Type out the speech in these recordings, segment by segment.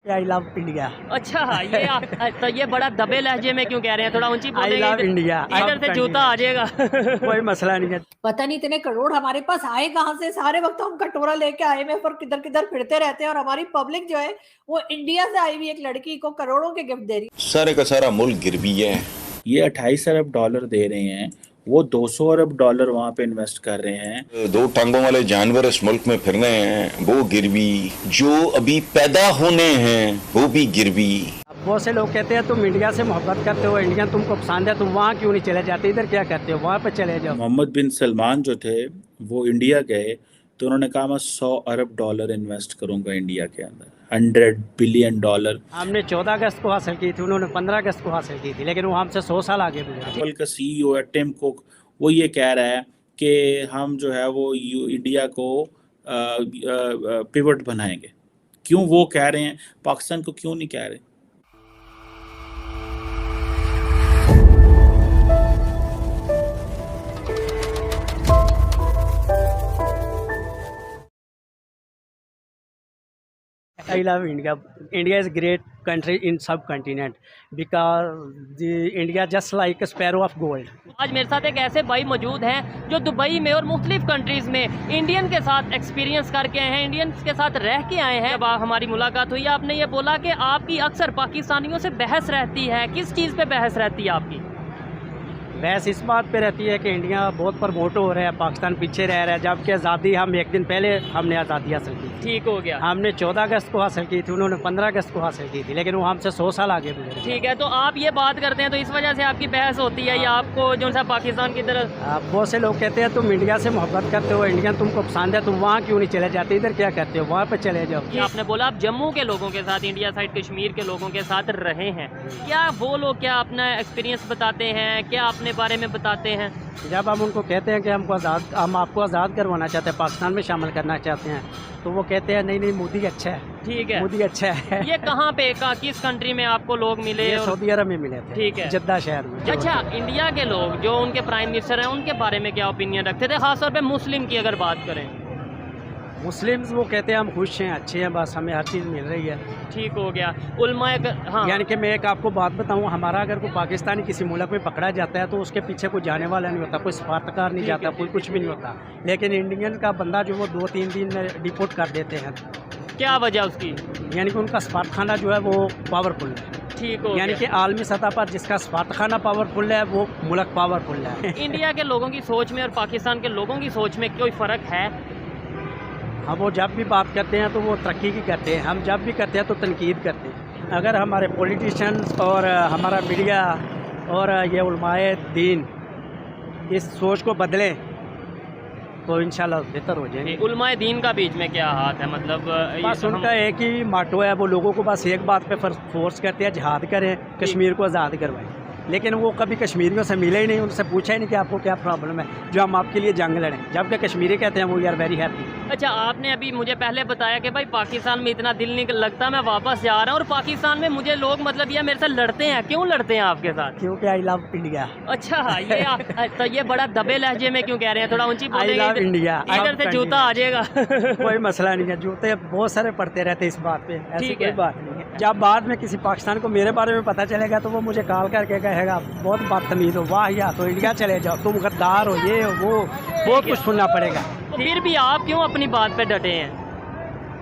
I love India. अच्छा, तो ये बड़ा दबे लहजे में क्यों कह रहे हैं? थोड़ा ऊंची आई बोलेंगे, लव इंडिया। इधर से जूता आ जाएगा। कोई मसला नहीं है। पता नहीं इतने करोड़ हमारे पास आए कहाँ से, सारे वक्त हम कटोरा लेके IMF पर किधर किधर फिरते रहते हैं, और हमारी पब्लिक जो है वो इंडिया से आई हुई एक लड़की को करोड़ों के गिफ्ट दे रही है। सारे का सारा मुल्क गिरवी है। ये 28 अरब डॉलर दे रहे हैं, वो 200 अरब डॉलर वहाँ पे इन्वेस्ट कर रहे हैं। दो टांगों वाले जानवर इस मुल्क में फिर रहे हैं, वो गिरवी। जो अभी पैदा होने हैं वो भी गिरवी। बहुत से लोग कहते हैं तुम इंडिया से मोहब्बत करते हो, इंडिया तुमको पसंद है, तुम वहाँ क्यों नहीं चले जाते, इधर क्या करते हो, वहाँ पे चले जाओ। मोहम्मद बिन सलमान जो थे वो इंडिया गए तो उन्होंने कहा मैं 100 अरब डॉलर इन्वेस्ट करूंगा इंडिया के अंदर, 100 बिलियन डॉलर। हमने 14 अगस्त को हासिल की थी, उन्होंने 15 अगस्त को हासिल की थी, लेकिन वो हमसे 100 साल आगे गुजरे। एप्पल का CEO है टिम कुक, वो ये कह रहा है कि हम जो है वो इंडिया को पिवट बनाएंगे। क्यों वो कह रहे हैं, पाकिस्तान को क्यों नहीं कह रहे? I love India. India is a great country in subcontinent because the India just like a sparrow of gold. आज मेरे साथ एक ऐसे भाई मौजूद हैं जो दुबई में और मुख्तलिफ कंट्रीज़ में इंडियन के साथ एक्सपीरियंस करके आए हैं, इंडियंस के साथ रह के आए हैं। जब हमारी मुलाकात हुई, आपने ये बोला कि आपकी अक्सर पाकिस्तानियों से बहस रहती है। किस चीज़ पे बहस रहती है आपकी? बहस इस बात पे रहती है कि इंडिया बहुत प्रमोट हो रहा है, पाकिस्तान पीछे रह रहा है, जबकि आज़ादी हम एक दिन पहले हमने आज़ादी हासिल की थी। ठीक हो गया। हमने 14 अगस्त को हासिल की थी, उन्होंने 15 अगस्त को हासिल की थी, लेकिन वो हमसे 100 साल आगे गुजरे। ठीक है, तो आप ये बात करते हैं तो इस वजह से आपकी बहस होती है, या आपको जो सा पाकिस्तान की तरफ? बहुत से लोग कहते हैं तुम इंडिया से मोहब्बत करते हो, इंडिया तुमको पसंद है, तुम वहाँ क्यों नहीं चले जाते, इधर क्या करते हो, वहाँ पर चले जाओ। आपने बोला आप जम्मू के लोगों के साथ, इंडिया साइड कश्मीर के लोगों के साथ रहे हैं, क्या वो लोग क्या अपना एक्सपीरियंस बताते हैं, क्या अपने बारे में बताते हैं? जब हम उनको कहते हैं कि हम आपको आज़ाद करवाना चाहते हैं, पाकिस्तान में शामिल करना चाहते हैं, तो वो कहते हैं नहीं मोदी अच्छा है। ठीक है, मोदी अच्छा है। ये कहाँ पे किस कंट्री में आपको लोग मिले? ये सऊदी अरब में मिले थे। ठीक है, जद्दा शहर में। अच्छा, इंडिया के लोग जो उनके प्राइम मिनिस्टर हैं उनके बारे में क्या ओपिनियन रखते थे, खासतौर पे मुस्लिम की अगर बात करें? मुस्लिम्स वो कहते हैं हम खुश हैं, अच्छे हैं, बस हमें हर चीज़ मिल रही है। ठीक हो गया। उलमाए हाँ, यानी कि मैं एक आपको बात बताऊं, हमारा अगर कोई पाकिस्तानी किसी मुल्क में पकड़ा जाता है तो उसके पीछे कोई जाने वाला नहीं होता, कोई सफारतकार नहीं जाता, कोई कुछ भी नहीं होता, लेकिन इंडियन का बंदा जो वो 2-3 दिन में डिपोर्ट कर देते हैं। क्या वजह उसकी? यानी कि उनका सफारतखाना जो है वो पावरफुल है। ठीक हो यानी कि आलमी सतह पर जिसका सफारतखाना पावरफुल है वो मुल्क पावरफुल है। इंडिया के लोगों की सोच में और पाकिस्तान के लोगों की सोच में कोई फ़र्क है? हम वो जब भी बात करते हैं तो वो तरक्की की करते हैं, हम जब भी करते हैं तो तनकीद करते हैं। अगर हमारे पॉलिटिशियंस और हमारा मीडिया और ये उलमाए दीन इस सोच को बदलें तो इंशाल्लाह बेहतर हो जाएंगे। उलमाए दीन का बीच में क्या हाथ है, मतलब बस उनका एक ही माटो है, वो लोगों को बस एक बात पे फोर्स करते हैं जिहाद करें, कश्मीर को आज़ाद करवाएं, लेकिन वो कभी कश्मीरियों से मिले ही नहीं, उनसे पूछा ही नहीं कि आपको क्या प्रॉब्लम है जो हम आपके लिए जंग लड़ें, जबकि कश्मीरी कहते हैं वो वी आर वेरी हैप्पी। अच्छा, आपने अभी मुझे पहले बताया कि भाई पाकिस्तान में इतना दिल नहीं लगता, मैं वापस जा रहा हूँ, और पाकिस्तान में मुझे लोग मतलब ये मेरे से लड़ते हैं। क्यों लड़ते हैं आपके साथ? क्योंकि आई लव इंडिया। अच्छा, तो ये बड़ा दबे लहजे में क्यों कह रहे हैं? थोड़ा ऊंची आई लव इंडिया। इधर से जूता आ जाएगा। कोई मसला नहीं है, जूते बहुत सारे पड़ते रहते इस बात पे, ऐसी कोई बात नहीं है। जब बाद में किसी पाकिस्तान को मेरे बारे में पता चलेगा तो वो मुझे कॉल करके कहेगा बहुत बदतमीज हो, वाह या तो इंडिया चले जाओ, तुम गद्दार हो, ये हो वो, बहुत कुछ सुनना पड़ेगा। फिर भी आप क्यों अपनी बात पे डटे हैं?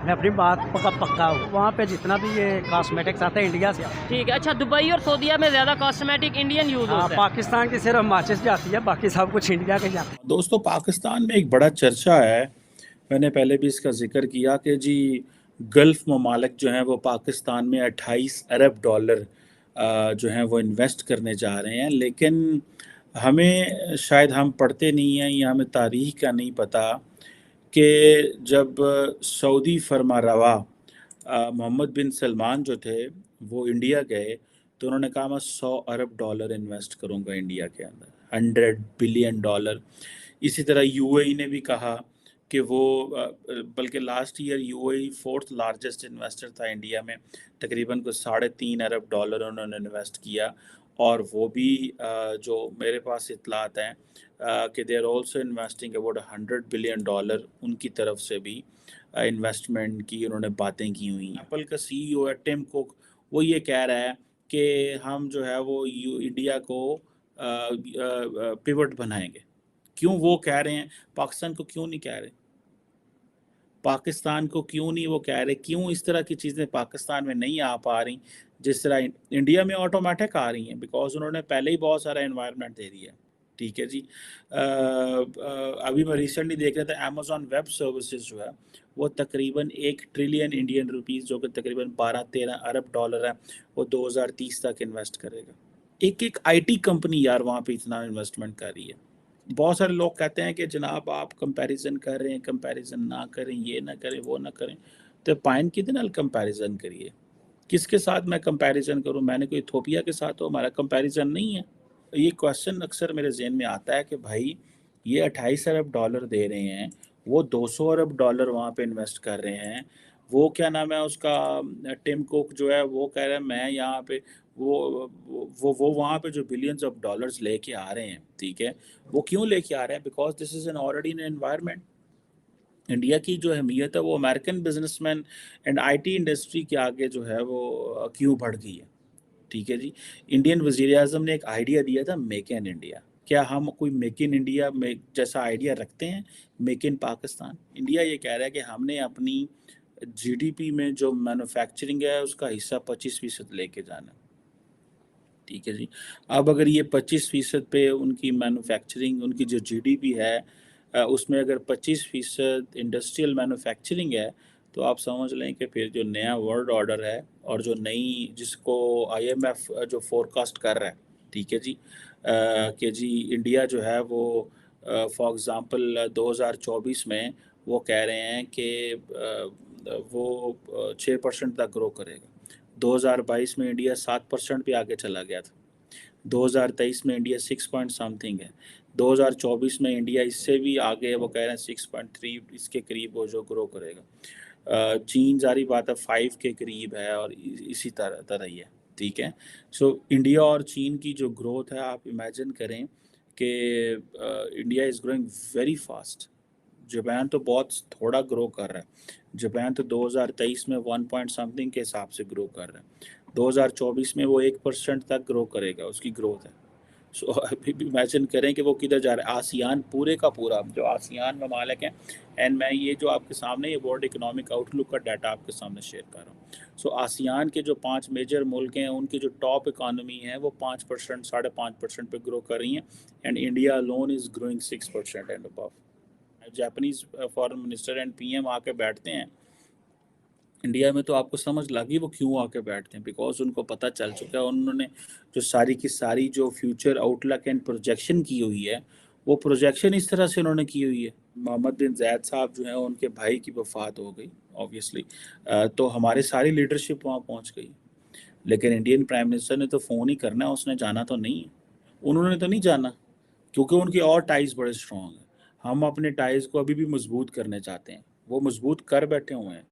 मैं अपनी बात पक्का हूँ। वहाँ पे जितना भी ये कॉस्मेटिक्स आता है इंडिया से। ठीक है। अच्छा, दुबई और सऊदीया में ज़्यादा कॉस्मेटिक इंडियन यूज़ होता है? पाकिस्तान की सिर्फ माचिस जाती है, बाकी सब कुछ इंडिया के जाता है। दोस्तों, पाकिस्तान में एक बड़ा चर्चा है, मैंने पहले भी इसका जिक्र किया कि जी गल्फ़ ममालिक जो हैं वो पाकिस्तान में 28 अरब डॉलर जो हैं वो इन्वेस्ट करने जा रहे हैं, लेकिन हमें शायद हम पढ़ते नहीं हैं या हमें तारीख़ का नहीं पता कि जब सऊदी फरमारवा मोहम्मद बिन सलमान जो थे वो इंडिया गए तो उन्होंने कहा मैं 100 अरब डॉलर इन्वेस्ट करूंगा इंडिया के अंदर, 100 बिलियन डॉलर। इसी तरह UAE ने भी कहा कि वो बल्कि last year UAE 4th largest investor था इंडिया में, तकरीबन कुछ 3.5 अरब डॉलर उन्होंने इन्वेस्ट किया, और वो भी जो मेरे पास इतलात हैं कि they are also investing about 100 billion dollar उनकी तरफ से भी इन्वेस्टमेंट की उन्होंने बातें की हुई। एप्पल का CEO है टिम कुक, वो ये कह रहा है कि हम जो है वो इंडिया को पिवट बनाएंगे। क्यों वो कह रहे हैं, पाकिस्तान को क्यों नहीं कह रहे? पाकिस्तान को क्यों नहीं वो कह रहे? क्यों इस तरह की चीज़ें पाकिस्तान में नहीं आ पा रही जिस तरह इंडिया में ऑटोमेटिक आ रही हैं? बिकॉज उन्होंने पहले ही बहुत सारा एनवायरनमेंट दे दिया। ठीक है जी। अभी मैं रिसेंटली देख रहा था अमेज़ॉन वेब सर्विसेज जो है वो तकरीबन 1 ट्रिलियन इंडियन रुपीस, जो कि तकरीबन 12-13 अरब डॉलर है, वो 2030 तक इन्वेस्ट करेगा। एक IT कंपनी यार वहाँ पे इतना इन्वेस्टमेंट कर रही है। बहुत सारे लोग कहते हैं कि जनाब आप कंपैरिजन कर रहे हैं, कंपैरिजन ना करें, ये ना करें, वो ना करें। तो पाइन किदे नाल कंपैरिजन करिए? किसके साथ मैं कंपैरिजन करूं? मैंने कोई इथोपिया के साथ तो हमारा कंपैरिजन नहीं है। ये क्वेश्चन अक्सर मेरे जहन में आता है कि भाई ये 28 अरब डॉलर दे रहे हैं, वो 200 अरब डॉलर वहाँ पे इन्वेस्ट कर रहे हैं, वो क्या नाम है उसका, टिम कुक जो है वो कह रहा है मैं यहाँ पे वो वहाँ पे जो बिलियंस ऑफ डॉलर्स लेके आ रहे हैं, ठीक है, वो क्यों लेके आ रहे हैं? Because this is an already an environment. India की जो अहमियत है वो American businessman and IT industry के आगे जो है वो क्यों बढ़ गई है? ठीक है जी। इंडियन वज़ीर आज़म ने एक आइडिया दिया था मेक इन इंडिया। क्या हम कोई मेक इन इंडिया में जैसा आइडिया रखते हैं? Make in Pakistan. इंडिया ये कह रहा है कि हमने अपनी GDP में जो मैन्युफैक्चरिंग है उसका हिस्सा 25% लेके जाना है। ठीक है जी। अब अगर ये 25% पे उनकी मैन्युफैक्चरिंग, उनकी जो GDP है उसमें अगर 25% इंडस्ट्रियल मैन्युफैक्चरिंग है, तो आप समझ लें कि फिर जो नया वर्ल्ड ऑर्डर है और जो नई जिसको IMF जो फोरकास्ट कर रहा है, ठीक है जी, कि जी इंडिया जो है वो फॉर एग्ज़ाम्पल 2024 में वो कह रहे हैं कि वो 6% तक ग्रो करेगा। 2022 में इंडिया 7% पे आगे चला गया था। 2023 में इंडिया 6 पॉइंट समथिंग है। 2024 में इंडिया इससे भी आगे है, वो कह रहे हैं 6.3 इसके करीब वो जो ग्रो करेगा। चीन जारी बात है 5 के करीब है और इसी तरह ही है। ठीक है। सो इंडिया और चीन की जो ग्रोथ है आप इमेजिन करें कि India is growing very fast. Japan तो बहुत थोड़ा ग्रो कर रहा है। जापान तो 2023 में 1 पॉइंट समथिंग के हिसाब से ग्रो कर रहा है। 2024 में वो 1% तक ग्रो करेगा, उसकी ग्रोथ है। सो अभी भी इमेजिन करें कि वो किधर जा रहा है। आसियान पूरे का पूरा जो आसियान ममालिक हैं, एंड मैं ये जो आपके सामने ये वर्ल्ड इकोनॉमिक आउटलुक का डाटा आपके सामने शेयर कर रहा हूँ। सो आसियान के जो 5 मेजर मुल्क हैं उनकी जो टॉप इकानमी है वो 5%, 5.5% पे ग्रो कर रही हैं, and India alone is growing 6% and above. Japanese foreign minister and PM आके बैठते हैं इंडिया में, तो आपको समझ लगी वो क्यों आके बैठते हैं। बिकॉज उनको पता चल चुका है, उन्होंने जो सारी की सारी जो फ्यूचर आउटलुक एंड प्रोजेक्शन की हुई है वो प्रोजेक्शन इस तरह से उन्होंने की हुई है। मोहम्मद बिन ज़ायद साहब जो हैं उनके भाई की वफ़ात हो गई ऑब्वियसली, तो हमारी सारी लीडरशिप वहाँ पहुँच गई, लेकिन इंडियन प्राइम मिनिस्टर ने तो फ़ोन ही करना है, उसने जाना तो नहीं है। उन्होंने तो नहीं जाना क्योंकि उनके और टाइज़ बड़े स्ट्रॉन्ग हैं। हम अपने टाइज़ को अभी भी मजबूत करने चाहते हैं, वो मजबूत कर बैठे हुए हैं।